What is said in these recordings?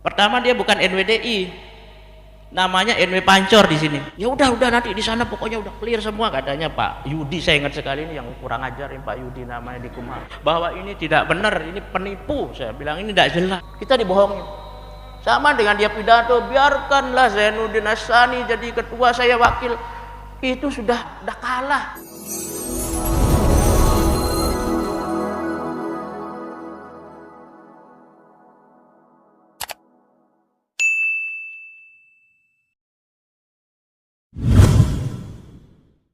Pertama dia bukan NWDI, namanya NW Pancor di sini. Ya udah nanti di sana pokoknya udah clear semua katanya Pak Yudi. Saya ingat sekali ini yang kurang ajar Pak Yudi namanya di Kumham. Bahwa ini tidak benar, ini penipu. Saya bilang ini tidak jelas. Kita dibohongin. Sama dengan dia pidato, biarkanlah Zainuddin Hassani jadi ketua, saya wakil. Itu sudah kalah.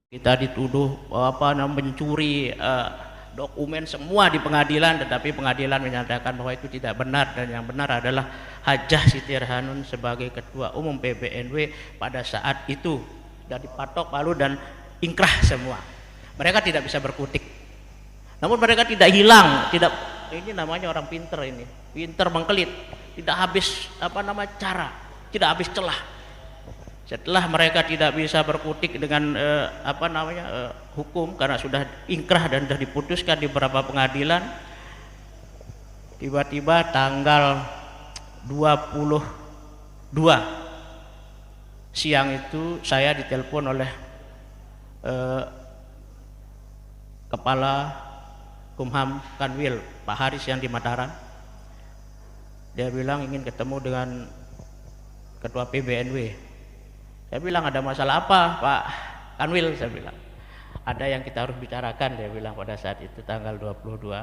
Kita dituduh mencuri dokumen semua di pengadilan, tetapi pengadilan menyatakan bahwa itu tidak benar, dan yang benar adalah Hajah Siti Rahanun sebagai ketua umum PBNW pada saat itu sudah dipatok palu dan ingkrah semua. Mereka tidak bisa berkutik, namun mereka tidak hilang. Ini namanya orang pinter, ini pinter mengkelit, tidak habis cara, tidak habis celah. Setelah mereka tidak bisa berkutik dengan hukum karena sudah ingkrah dan sudah diputuskan di beberapa pengadilan, tiba-tiba tanggal 22 siang itu saya ditelepon oleh Kepala Kumham Kanwil Pak Haris yang di Mataram. Dia bilang ingin ketemu dengan Ketua PBNW. Saya bilang, ada masalah apa Pak Kanwil? Saya bilang, ada yang kita harus bicarakan. Dia bilang pada saat itu tanggal 22.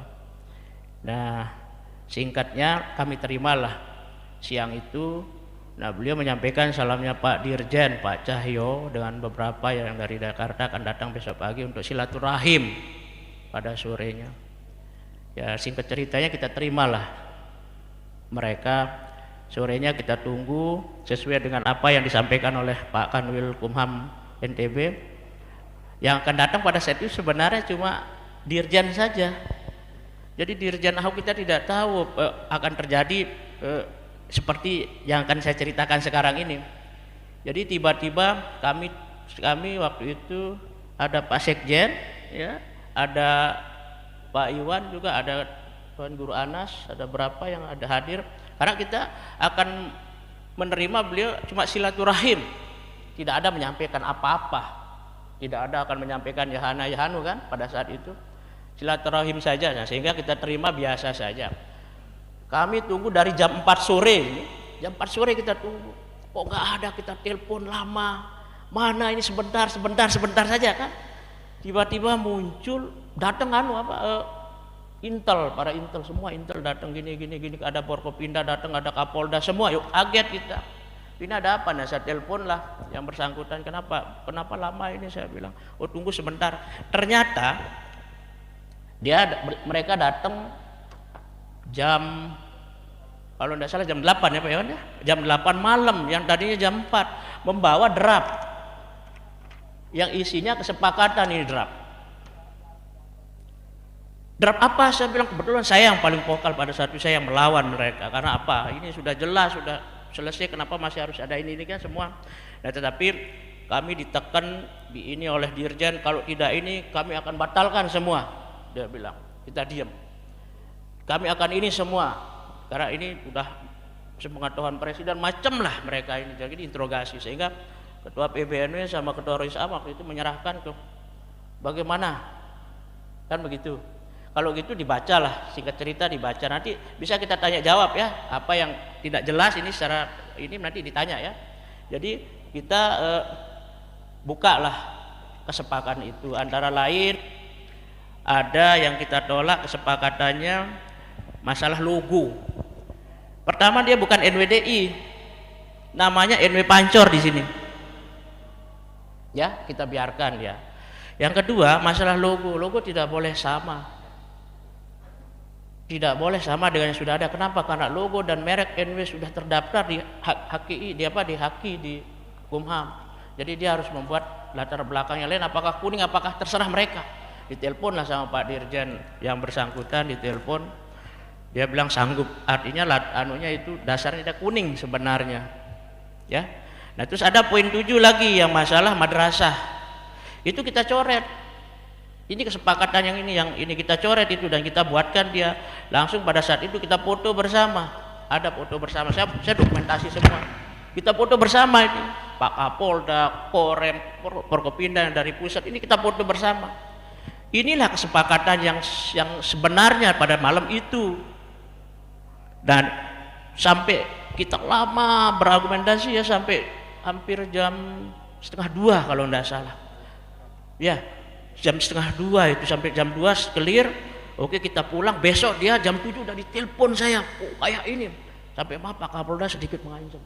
Nah, singkatnya kami terimalah siang itu. Nah, beliau menyampaikan salamnya Pak Dirjen, Pak Cahyo, dengan beberapa yang dari Jakarta akan datang besok pagi untuk silaturahim pada sorenya. Ya, singkat ceritanya kita terimalah mereka. Sorenya kita tunggu sesuai dengan apa yang disampaikan oleh Pak Kanwil Kumham NTB. Yang akan datang pada saat itu sebenarnya cuma Dirjen saja. Jadi Dirjen Ahok kita tidak tahu akan terjadi seperti yang akan saya ceritakan sekarang ini. Jadi tiba-tiba kami waktu itu ada Pak Sekjen, ya, ada Pak Iwan juga, ada Tuan Guru Anas, ada berapa yang ada hadir. Karena kita akan menerima beliau cuma silaturahim, tidak ada menyampaikan apa-apa, tidak ada akan menyampaikan yahanu kan pada saat itu, silaturahim saja. Nah, sehingga kita terima biasa saja. Kami tunggu dari jam 4 sore ini, jam 4 sore kita tunggu, kok nggak ada, kita telepon lama, mana ini sebentar saja kan. Tiba-tiba muncul, datang Intel, para Intel semua, Intel datang gini, ada Forkopimda datang, ada Kapolda semua. Yuk, kaget kita. Ini ada apa? Nah, saya telepon lah yang bersangkutan, kenapa lama ini? Saya bilang, oh tunggu sebentar. Ternyata mereka datang jam, kalau tidak salah jam 8 ya Pak Iwan ya, jam 8 malam, yang tadinya jam 4, membawa draft yang isinya kesepakatan. Ini draft apa? Saya bilang, kebetulan saya yang paling vokal pada saat itu, saya yang melawan mereka. Karena apa? Ini sudah jelas, sudah selesai, kenapa masih harus ada ini kan semua. Nah, tetapi kami ditekan ini oleh Dirjen, kalau tidak ini kami akan batalkan semua. Dia bilang, kita diam, kami akan ini semua, karena ini sudah sepengetahuan Presiden, macam lah mereka ini. Jadi interogasi, sehingga Ketua PBNW sama Ketua Rois Amak itu menyerahkan ke bagaimana kan begitu. Kalau gitu dibacalah, singkat cerita dibaca, nanti bisa kita tanya jawab ya, apa yang tidak jelas ini secara ini nanti ditanya ya. Jadi kita bukalah kesepakatan itu, antara lain ada yang kita tolak kesepakatannya masalah logo. Pertama, dia bukan NWDI, namanya NW Pancor di sini. Ya, kita biarkan ya. Yang kedua, masalah logo tidak boleh sama. Tidak boleh sama dengan yang sudah ada. Kenapa? Karena logo dan merek NW sudah terdaftar di HKI, di HAKI, di Kumham. Jadi dia harus membuat latar belakang yang lain, apakah kuning, apakah terserah mereka. Ditelepon lah sama Pak Dirjen yang bersangkutan, ditelepon, dia bilang sanggup. Artinya itu dasarnya ada kuning sebenarnya, ya. Nah, terus ada poin 7 lagi yang masalah madrasah. Itu kita coret. Ini kesepakatan yang ini kita coret itu, dan kita buatkan dia langsung pada saat itu kita foto bersama. ada foto bersama, saya dokumentasi semua. Kita foto bersama ini, Pak Kapolda, Korem, Forkopimda dari pusat, ini kita foto bersama. Inilah kesepakatan yang sebenarnya pada malam itu. Dan sampai kita lama berargumentasi ya, sampai hampir jam 1:30 kalau tidak salah. Ya, jam 1:30 itu, sampai jam 2 clear. Oke, kita pulang. Besok dia jam 7 udah ditelepon saya, kayak ini. Sampai maaf Pak Kapolda sedikit mengancam.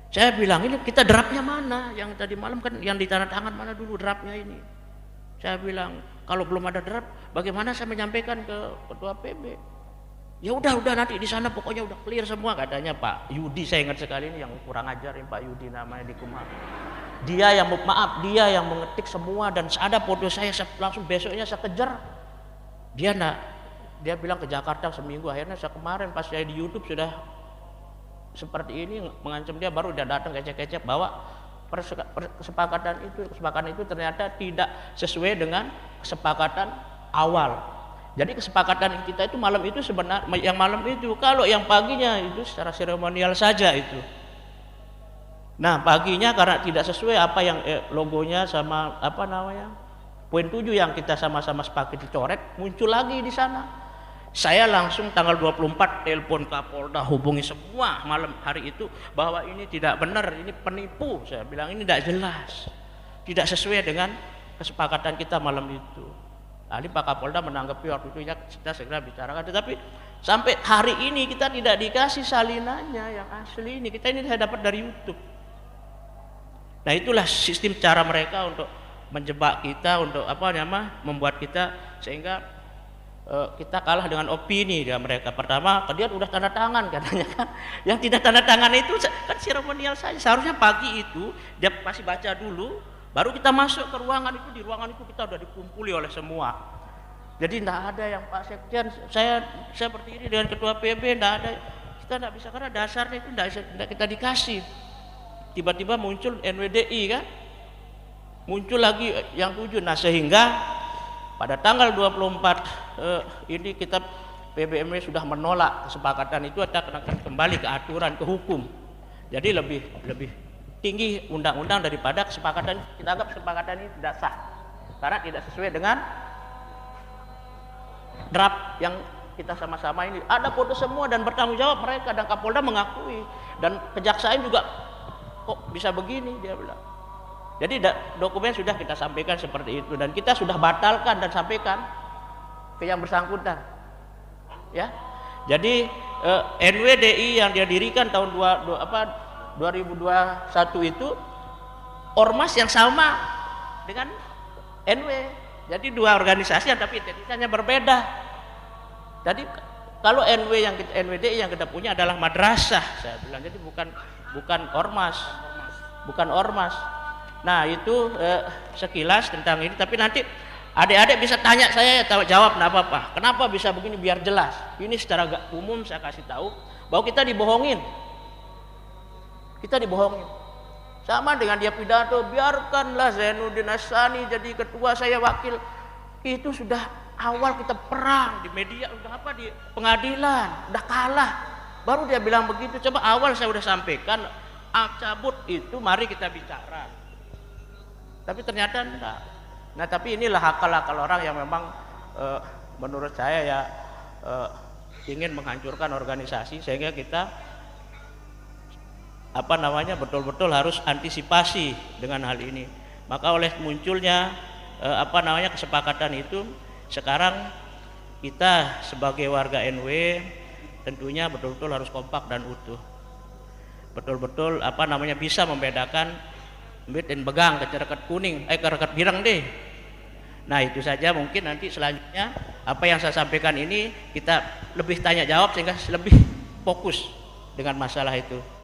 Saya bilang, ini kita draftnya mana? Yang tadi malam kan yang ditandatangan mana dulu draftnya ini? Saya bilang, kalau belum ada draft, bagaimana saya menyampaikan ke Ketua PB? Ya udah nanti di sana pokoknya udah clear semua, katanya Pak Yudi. Saya ingat sekali ini, yang kurang ajarin Pak Yudi namanya di Kumham. Dia yang mengetik semua, dan ada foto saya langsung besoknya saya kejar. Dia bilang ke Jakarta seminggu. Akhirnya saya kemarin pas saya di YouTube sudah seperti ini mengancam dia, baru dia datang kecek-kecek bahwa kesepakatan itu ternyata tidak sesuai dengan kesepakatan awal. Jadi kesepakatan kita itu malam itu sebenarnya yang malam itu, kalau yang paginya itu secara seremonial saja itu. Nah, paginya karena tidak sesuai apa yang logonya sama apa namanya, poin 7 yang kita sama-sama sepakat dicoret, muncul lagi di sana. Saya langsung tanggal 24 telepon Kapolda, hubungi semua malam hari itu bahwa ini tidak benar, ini penipu. Saya bilang ini tidak jelas, tidak sesuai dengan kesepakatan kita malam itu. Lalu Pak Kapolda menanggapi waktu itu, ya kita segera bicarakan. Tetapi sampai hari ini kita tidak dikasih salinannya yang asli ini. Kita ini saya dapat dari YouTube. Nah, itulah sistem cara mereka untuk menjebak kita, untuk membuat kita sehingga kita kalah dengan opini dia mereka. Pertama, dia udah tanda tangan katanya kan. Yang tidak tanda tangan itu kan seremonial saja. Seharusnya pagi itu dia pasti baca dulu, baru kita masuk ke ruangan itu. Di ruangan itu kita udah dikumpuli oleh semua. Jadi tidak ada yang Pak Sekjen, saya berdiri dengan Ketua PB, tidak ada. Kita tidak bisa, karena dasarnya itu tidak kita dikasih. Tiba-tiba muncul NWDI kan, muncul lagi yang 7. Nah, sehingga pada tanggal 24 ini kita PBMW sudah menolak kesepakatan itu, akan kembali ke aturan, ke hukum. Jadi lebih tinggi undang-undang daripada kesepakatan. Kita anggap kesepakatan ini tidak sah karena tidak sesuai dengan draft yang kita sama-sama ini. Ada foto semua dan bertanggung jawab mereka, dan Kapolda mengakui, dan kejaksaan juga kok bisa begini dia bilang. Jadi dokumen sudah kita sampaikan seperti itu, dan kita sudah batalkan dan sampaikan ke yang bersangkutan. Ya. Jadi NWDI yang dia dirikan tahun 2021 itu ormas yang sama dengan NW. Jadi dua organisasi yang tapi identitasnya berbeda. Jadi kalau NWDI yang kita punya adalah madrasah, saya bilang. Jadi bukan ormas. Bukan ormas. Nah, itu sekilas tentang ini. Tapi nanti adik-adik bisa tanya saya, jawab, enggak apa-apa. Kenapa bisa begini, biar jelas. Ini secara umum saya kasih tahu bahwa kita dibohongin. Kita dibohongin. Sama dengan dia pidato, biarkanlah Zainuddin Hassani jadi ketua, saya wakil. Itu sudah awal kita perang di media, udah di pengadilan, udah kalah. Baru dia bilang begitu. Coba awal saya udah sampaikan, cabut itu, mari kita bicara. Tapi ternyata enggak. Nah, tapi inilah akal-akal orang yang memang menurut saya ingin menghancurkan organisasi, sehingga kita betul-betul harus antisipasi dengan hal ini. Maka oleh munculnya kesepakatan itu, sekarang kita sebagai warga NW tentunya betul-betul harus kompak dan utuh. Betul-betul bisa membedakan ambit dan begang, kecerakat kuning, kecerakat birang deh. Nah, itu saja. Mungkin nanti selanjutnya apa yang saya sampaikan ini kita lebih tanya jawab sehingga lebih fokus dengan masalah itu.